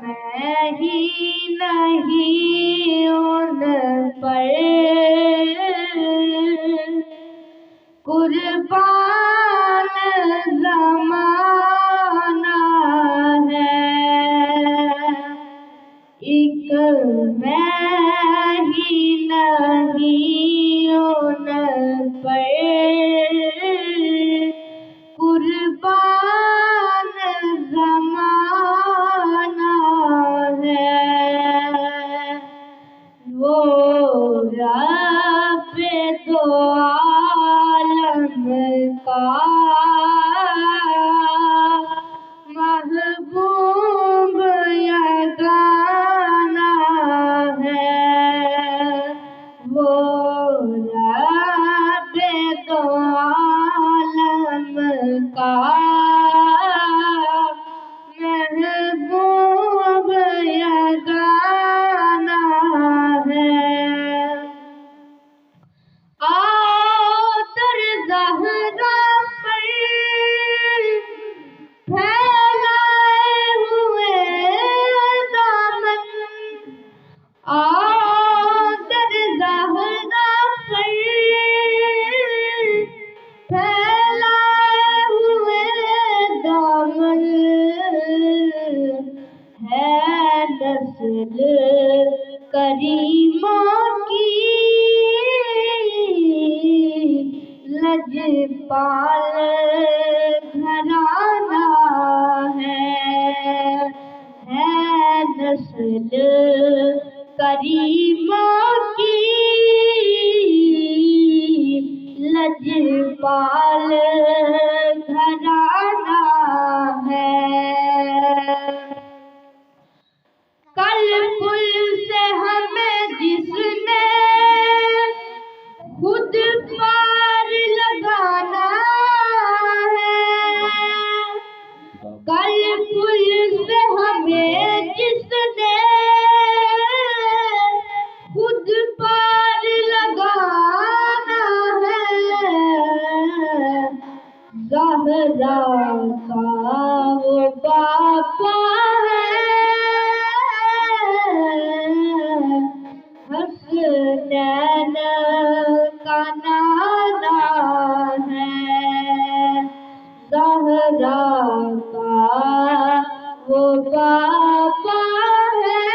میں ہی نہیں ان پر قربان زمانہ ہے، ایک میں ہی نہیں ان پر قربان زمانہ ہے، وہ رب دو عالم کا محبوب یگانہ ہے، وہ رب دو عالم کا محبوب یگانہ ہے۔ در زہرا پر پھیلائے ہوئے دامن، در زہرا پر پھیلائے ہوئے دامن، ہے نسل کریموں کی لجپال گھرانہ ہے نسل کریموں کی لجپال گھرانہ ہے۔ کل پل سے ہمیں جس نے خود پار لگانا ہے، کل پل سے ہمیں جس نے خود پار لگانا ہے، زہرا کا وہ باپا ہے، حسنین کا نانا ہے، زہرا کا وہ باپا ہے،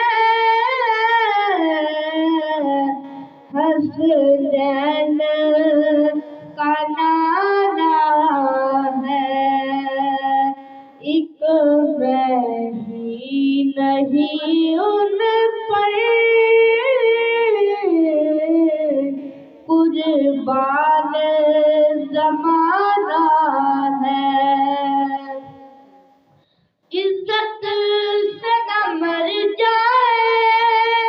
حسنین کا نانا ہے، ایک میں ہی نہیں ان پر قربان زمانہ ہے، عزت سے نہ مر جائے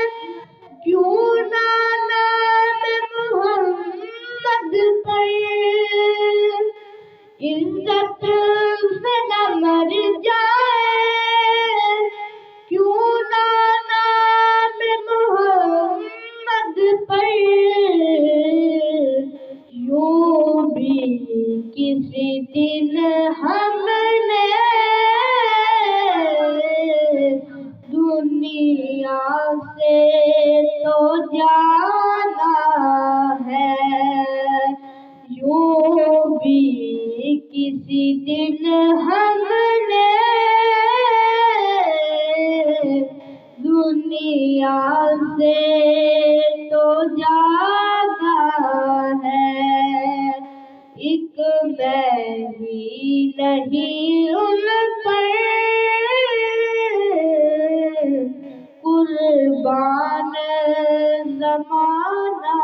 کیوں نہ نام محمد پر، عزت سے نہ مر جائے کیوں نہ نام محمد پر، یوں بھی کسی دن ہم نے دنیا سے تو جانا ہے، یوں بھی کسی دن ہم نے دنیا سے تو جانا ہے، ایک میں ہی نہیں ان پر قربان زمانہ